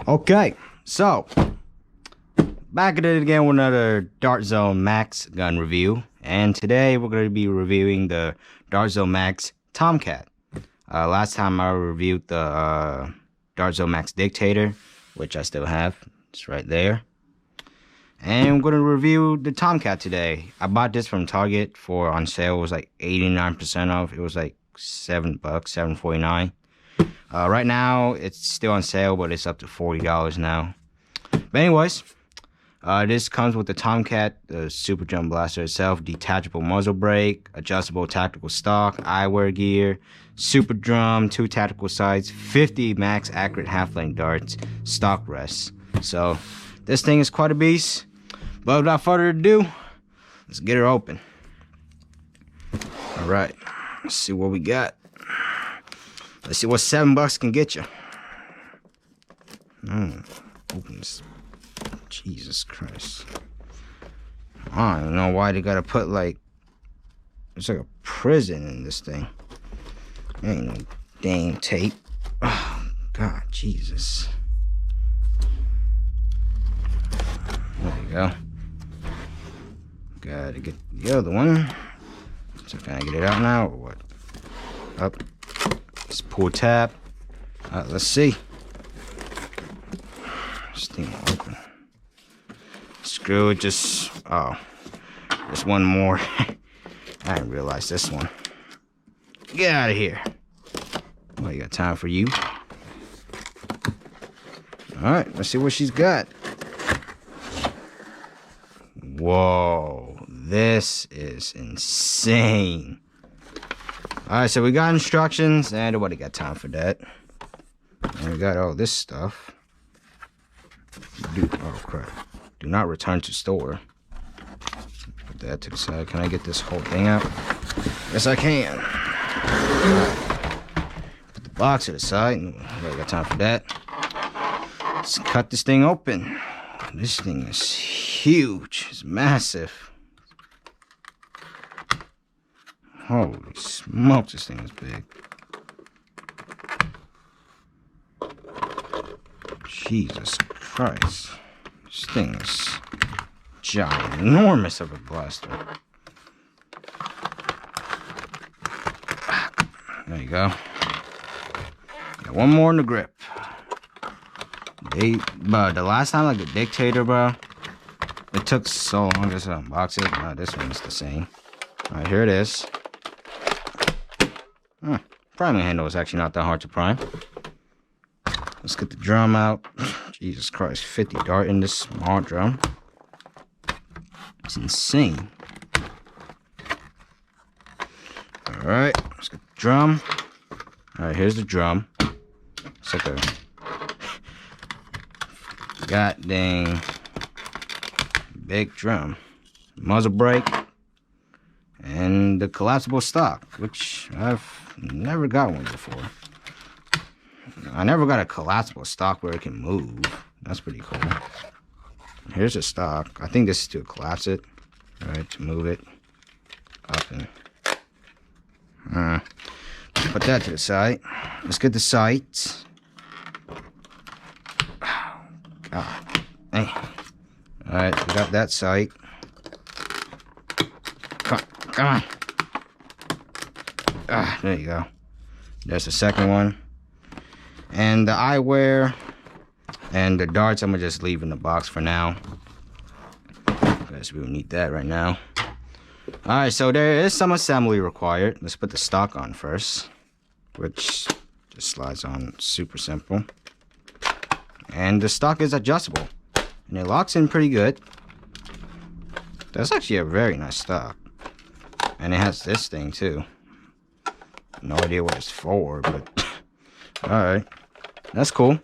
Okay, so back at it again with another Dart Zone Max gun review, and today we're going to be reviewing the Dart Zone Max Tomcat. Last time I reviewed the Dart Zone Max Dictator, which I still have. It's right there. And I'm going to review the Tomcat today. I bought this from Target for on sale. It was like 89% off. It was like $7, $7.49. Right now, it's still on sale, but it's up to $40 now. But anyways, this comes with the Tomcat, the Super Jump Blaster itself, detachable muzzle brake, adjustable tactical stock, eyewear gear, super drum, 2 tactical sights, 50 max accurate half-length darts, stock rests. So this thing is quite a beast. But without further ado, let's get her open. All right, let's see what we got. Let's see what $7 can get you. Open this. Jesus Christ. I don't know why they gotta put like, it's like a prison in this thing. There ain't no dang tape. Oh, God, Jesus. There you go. Gotta get the other one. So can I get it out now or what? Up. Let's pull tab. Let's see. This thing will open. Screw it, just, oh, there's one more. I didn't realize this one. Get out of here. Well, you got time for you. All right, let's see what she's got. Whoa, this is insane. All right, so we got instructions, and nobody got time for that. And we got all this stuff. Oh, crap. Do not return to store. Put that to the side. Can I get this whole thing out? Yes, I can. Right. Put the box to the side. Nobody got time for that. Let's cut this thing open. This thing is huge. It's massive. Holy smokes, this thing is big. Jesus Christ. This thing is ginormous of a blaster. There you go. Got one more in the grip. But the last time, like the Dictator, bro, it took so long just to unbox it. No, this one's the same. Alright, here it is. Priming handle is actually not that hard to prime. Let's get the drum out. Jesus Christ, 50 dart in this small drum. It's insane. Alright, let's get the drum. Alright, here's the drum. It's like a god dang big drum. Muzzle brake. And the collapsible stock, which I've never got one before. I never got a collapsible stock where it can move. That's pretty cool. Here's the stock. I think this is to collapse it. Alright, to move it up and put that to the side. Let's get the sights. Oh, God. Hey. Alright, we got that sight. Come on. There you go. There's the second one. And the eyewear and the darts, I'm going to just leave in the box for now. Guess we don't need that right now. Alright, so there is some assembly required. Let's put the stock on first, which just slides on super simple. And the stock is adjustable. And it locks in pretty good. That's actually a very nice stock. And it has this thing too. No idea what it's for, but alright. That's cool.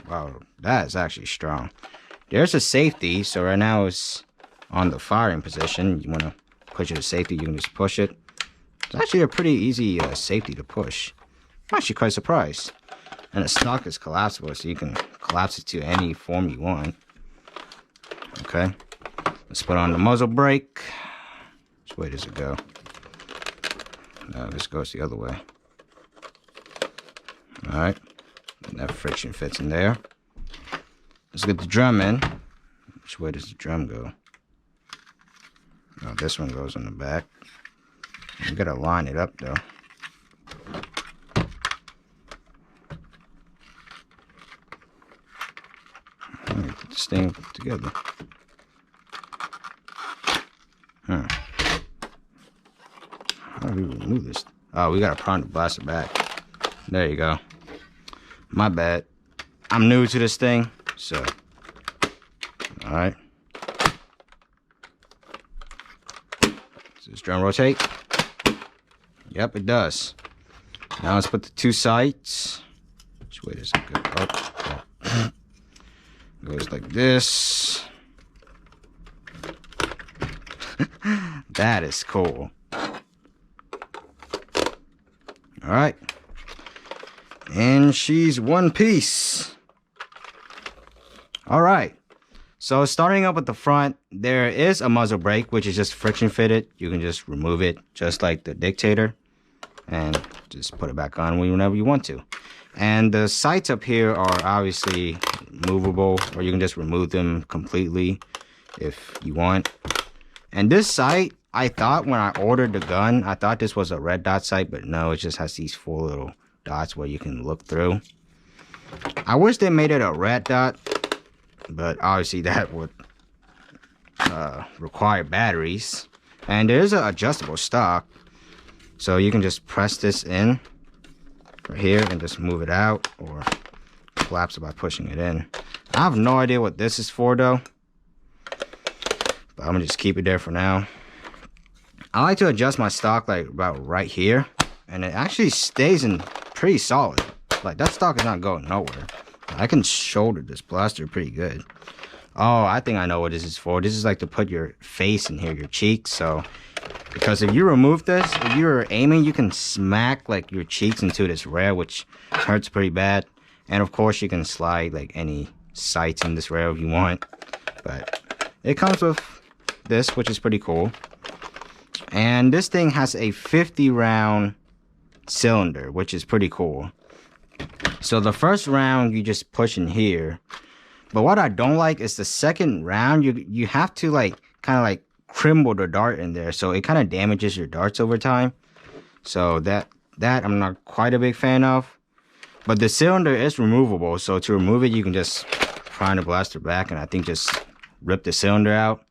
Wow, that is actually strong. There's a safety, so right now it's on the firing position. You want to push it to safety, you can just push it. It's actually a pretty easy safety to push. I'm actually quite surprised. And the stock is collapsible, so you can collapse it to any form you want. Okay. Let's put on the muzzle brake. Which way does it go? No, this goes the other way. Alright. That friction fits in there. Let's get the drum in. Which way does the drum go? Oh, this one goes in the back. You gotta line it up though. Let me put this thing together. How do we remove this? Oh, we gotta prime the blaster back. There you go. My bad. I'm new to this thing, so. Alright. Does this drum rotate? Yep, it does. Now let's put the two sights. Which way does it go? Oh. Goes like this. That is cool. Alright. And she's one piece. Alright. So starting up at the front, there is a muzzle brake, which is just friction fitted. You can just remove it just like the Dictator. And just put it back on whenever you want to. And the sights up here are obviously movable, or you can just remove them completely if you want. And this sight, I thought when I ordered the gun, I thought this was a red dot sight, but no, it just has these 4 little dots where you can look through. I wish they made it a red dot, but obviously that would require batteries. And there is an adjustable stock, so you can just press this in right here and just move it out, or collapse it by pushing it in. I have no idea what this is for though, but I'm gonna just keep it there for now. I like to adjust my stock like about right here, and it actually stays in pretty solid. Like that stock is not going nowhere. I can shoulder this blaster pretty good. Oh, I think I know what this is for. This is like to put your face in here, your cheeks. So, because if you remove this, if you're aiming, you can smack like your cheeks into this rail, which hurts pretty bad. And of course, you can slide like any sights in this rail if you want. But it comes with this, which is pretty cool. And this thing has a 50 round cylinder, which is pretty cool. So the first round you just push in here, but what I don't like is the second round you have to like kind of like crimble the dart in there, so it kind of damages your darts over time. So that I'm not quite a big fan of. But the cylinder is removable, so to remove it you can just prime the blaster back and I think just rip the cylinder out.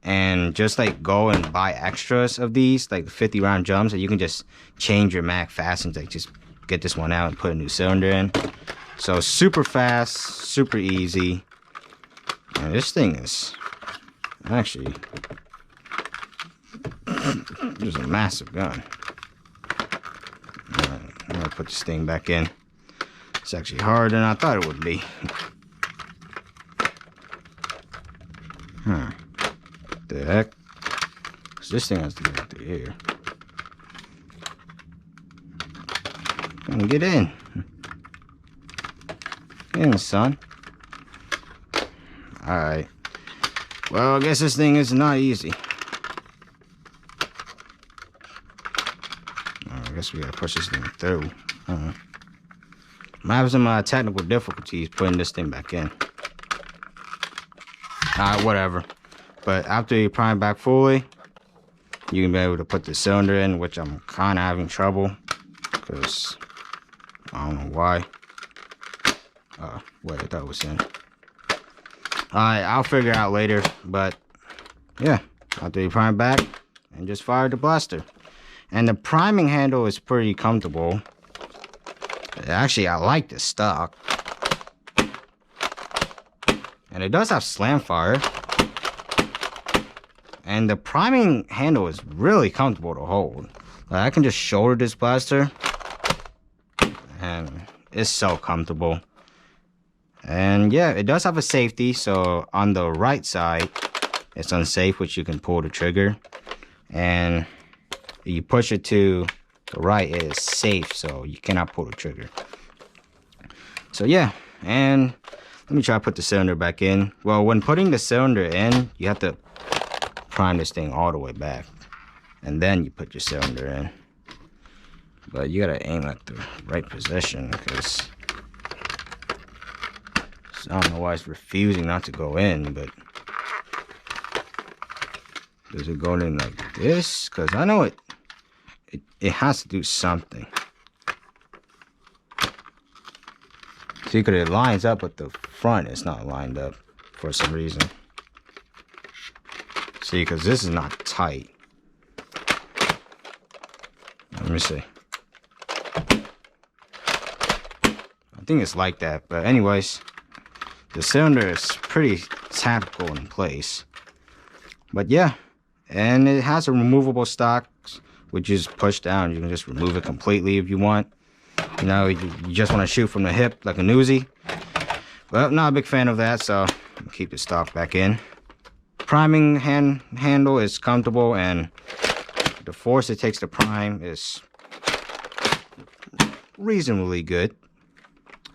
And just like go and buy extras of these, like 50 round jumps, and you can just change your mag fast and like just get this one out and put a new cylinder in. So super fast, super easy. And this thing is actually just a massive gun. Alright, I'm gonna put this thing back in. It's actually harder than I thought it would be. The heck? So this thing has to get out the air. Come on, get in. Get in, son. Alright. Well, I guess this thing is not easy. I guess we gotta push this thing through. I'm having some technical difficulties putting this thing back in. Alright, whatever. But after you prime back fully, you can be able to put the cylinder in, which I'm kind of having trouble because I don't know why. Wait, I thought it was in. Alright, I'll figure it out later. But yeah, after you prime back and just fire the blaster. And the priming handle is pretty comfortable. Actually, I like the stock. And it does have slam fire. And the priming handle is really comfortable to hold. Like, I can just shoulder this blaster. And it's so comfortable. And yeah, it does have a safety. So on the right side, it's unsafe, which you can pull the trigger. And if you push it to the right, it is safe. So you cannot pull the trigger. So yeah, and let me try to put the cylinder back in. Well, when putting the cylinder in, you have to prime this thing all the way back, and then you put your cylinder in. But you gotta aim at the right position because I don't know why it's refusing not to go in, but does it go in like this? Because I know it has to do something. See, because it lines up, but the front is not lined up for some reason. See, because this is not tight. Let me see. I think it's like that, but anyways, the cylinder is pretty tactical in place. But yeah, and it has a removable stock, which is push down. You can just remove it completely if you want. You know, you just want to shoot from the hip like a Uzi. But I'm not a big fan of that, so I'll keep the stock back in. Priming handle is comfortable, and the force it takes to prime is reasonably good.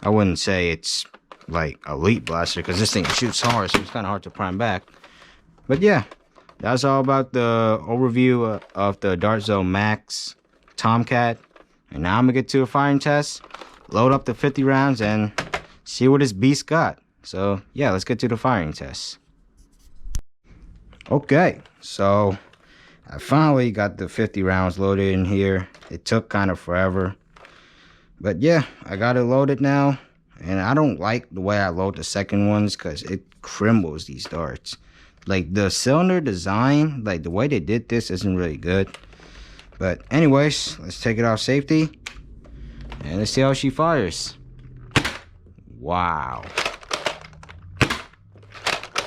I wouldn't say it's like elite blaster, because this thing shoots hard, so it's kind of hard to prime back. But yeah, that's all about the overview of the Dart Zone Max Tomcat. And now I'm gonna get to a firing test, load up the 50 rounds, and see what this beast got. So yeah, let's get to the firing test. Okay, so I finally got the 50 rounds loaded in here. It took kind of forever, but yeah, I got it loaded now. And I don't like the way I load the second ones, because it crumbles these darts. Like the cylinder design, like the way they did this isn't really good. But anyways, let's take it off safety and let's see how she fires. Wow,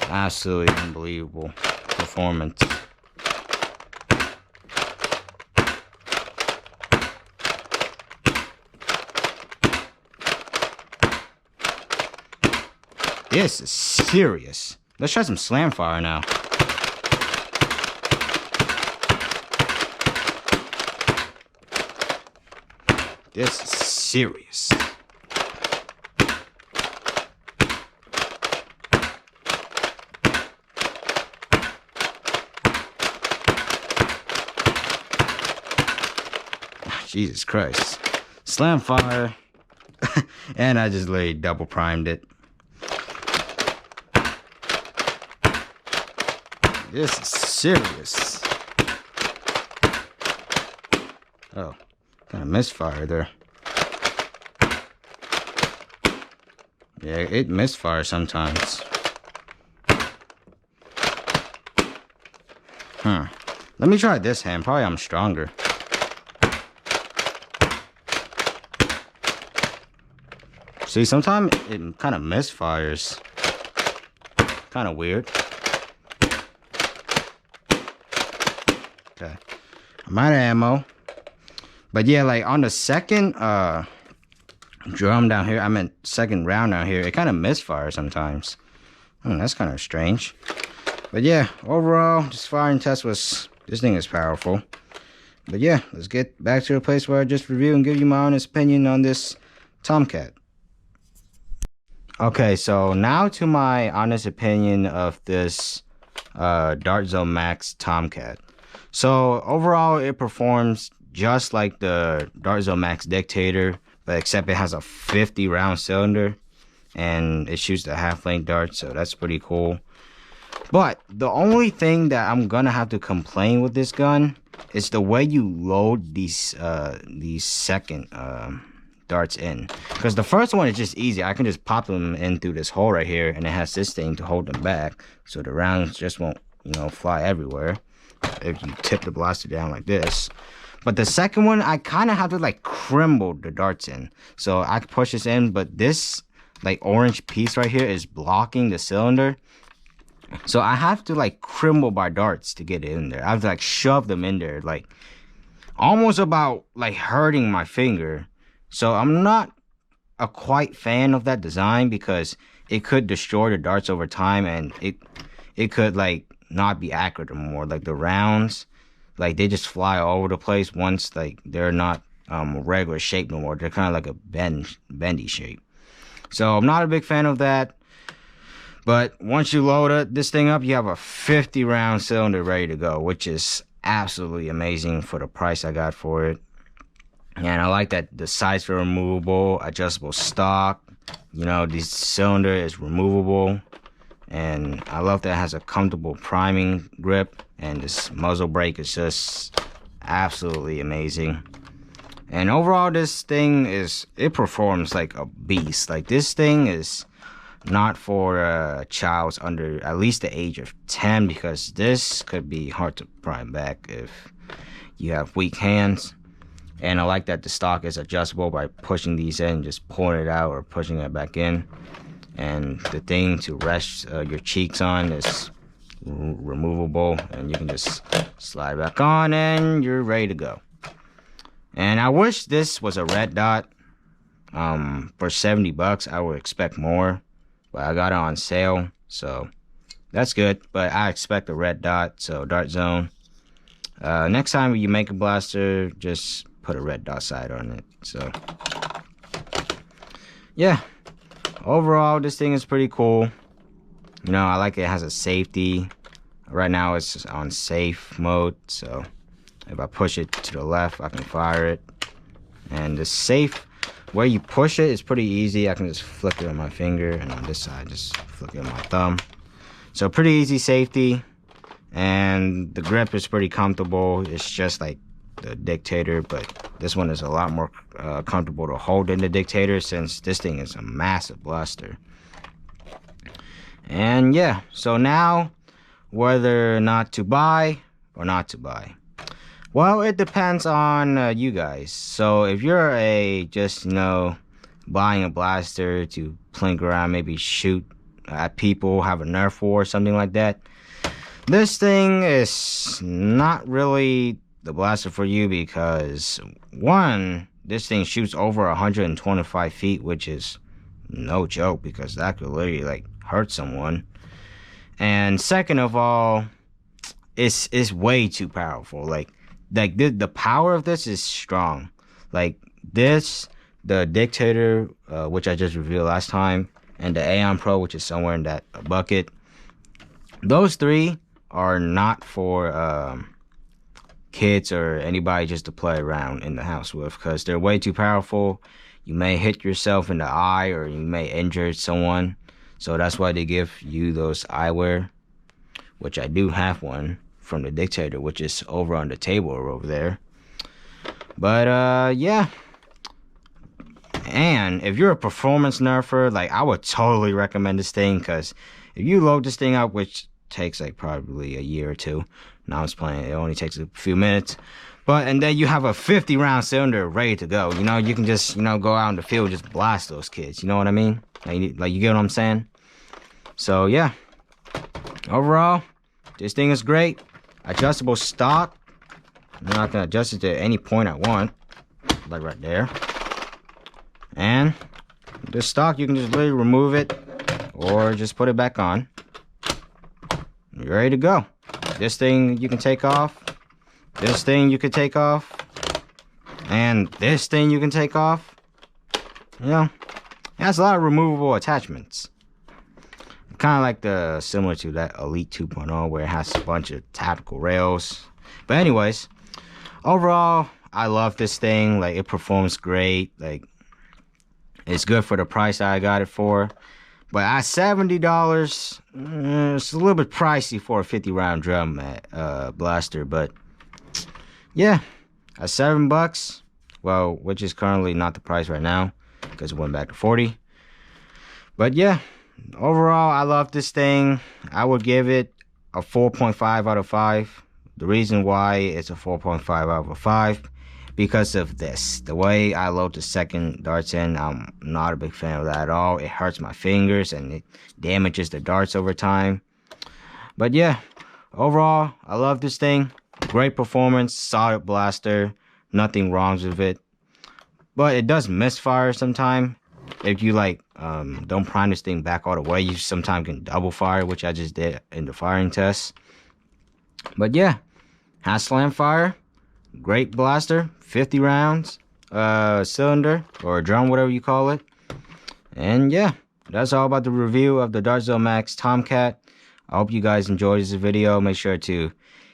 absolutely unbelievable performance. This is serious. Let's try some slam fire now. This is serious. Jesus Christ. Slam fire. And I just literally double primed it. This is serious. Oh, kind of misfire there. Yeah, it misfires sometimes. Let me try this hand. Probably I'm stronger. See, sometimes it kind of misfires. Kind of weird. Okay, I'm out of ammo. But yeah, like on the second drum down here, I meant second round down here, it kind of misfires sometimes. That's kind of strange. But yeah, overall, this firing test was, this thing is powerful. But yeah, let's get back to the place where I just reviewed and give you my honest opinion on this Tomcat. Okay, so now to my honest opinion of this Dart Zone Max Tomcat. So overall, it performs just like the Dart Zone Max Dictator, but except it has a 50 round cylinder and it shoots the half-length dart, so that's pretty cool. But the only thing that I'm gonna have to complain with this gun is the way you load these second darts in. Because the first one is just easy. I can just pop them in through this hole right here, and it has this thing to hold them back, so the rounds just won't, you know, fly everywhere if you tip the blaster down like this. But the second one, I kind of have to like crumble the darts in. So I can push this in, but this like orange piece right here is blocking the cylinder. So I have to like crumble my darts to get it in there. I have to like shove them in there, like almost about like hurting my finger. So I'm not a quite fan of that design, because it could destroy the darts over time, and it could like not be accurate anymore. Like the rounds, like they just fly all over the place once like they're not a regular shape no more. They're kind of like a bendy shape. So I'm not a big fan of that. But once you load this thing up, you have a 50 round cylinder ready to go, which is absolutely amazing for the price I got for it. And I like that the sides are removable, adjustable stock. You know, this cylinder is removable, and I love that it has a comfortable priming grip, and this muzzle brake is just absolutely amazing. And overall, this thing it performs like a beast. Like, this thing is not for a child under at least the age of 10, because this could be hard to prime back if you have weak hands. And I like that the stock is adjustable by pushing these in, just pulling it out or pushing it back in. And the thing to rest your cheeks on is removable, and you can just slide back on and you're ready to go. And I wish this was a red dot. For 70 bucks, I would expect more, but I got it on sale, so that's good. But I expect a red dot, so Dart Zone. Next time you make a blaster, just put a red dot sight on it. So yeah, overall, this thing is pretty cool. You know, I like it has a safety. Right now it's on safe mode, so if I push it to the left, I can fire it. And the safe, where you push it is pretty easy. I can just flick it on my finger, and on this side, just flick it on my thumb. So pretty easy safety, and the grip is pretty comfortable. It's just like the Dictator, but this one is a lot more comfortable to hold than the Dictator, since this thing is a massive blaster. And yeah, so now whether or not to buy or not to buy. Well, it depends on you guys. So if you're just, you know, buying a blaster to plink around, maybe shoot at people, have a Nerf war or something like that, this thing is not really the blaster for you, because one, this thing shoots over 125 feet, which is no joke, because that could literally like hurt someone. And second of all, it's way too powerful. Like the power of this is strong. Like this, the Dictator, which I just revealed last time, and the Aeon Pro, which is somewhere in that bucket, those three are not for kids or anybody just to play around in the house with, because they're way too powerful. You may hit yourself in the eye, or you may injure someone. So that's why they give you those eyewear, which I do have one from the Dictator, which is over on the table or over there. But yeah. And if you're a performance nerfer, like, I would totally recommend this thing, because if you load this thing up, which takes like probably a year or two, now it's playing, it only takes a few minutes, and then you have a 50 round cylinder ready to go. You know, you can just, you know, go out in the field, just blast those kids. You know what I mean? Like you get what I'm saying? So yeah, overall, this thing is great. Adjustable stock. I can adjust it to any point I want, like right there. And the stock, you can just literally remove it or just put it back on. You're ready to go. This thing you can take off. This thing you can take off. And this thing you can take off. You know, it has a lot of removable attachments. Kind of like similar to that Elite 2.0, where it has a bunch of tactical rails. But anyways, overall, I love this thing. Like, it performs great. Like, it's good for the price I got it for. But at $70, it's a little bit pricey for a 50 round drum blaster. But yeah, at $7, well, which is currently not the price right now, because it went back to 40. But yeah, overall, I love this thing. I would give it a 4.5 out of 5. The reason why it's a 4.5 out of 5, because of this. The way I load the second darts in, I'm not a big fan of that at all. It hurts my fingers and it damages the darts over time. But yeah, overall, I love this thing. Great performance, solid blaster, nothing wrong with it. But it does misfire sometimes. If you like don't prime this thing back all the way, you sometimes can double fire, which I just did in the firing test. But yeah, has slam fire, great blaster, 50 rounds cylinder or drum, whatever you call it. And yeah, that's all about the review of the Dart Zone Max Tomcat. I hope you guys enjoyed this video. Make sure to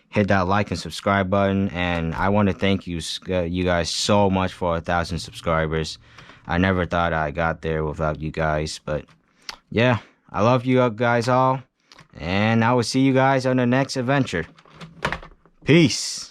hit that like and subscribe button, and I want to thank you guys so much for 1,000 subscribers. I never thought I got there without you guys, but yeah, I love you guys all, and I will see you guys on the next adventure. Peace.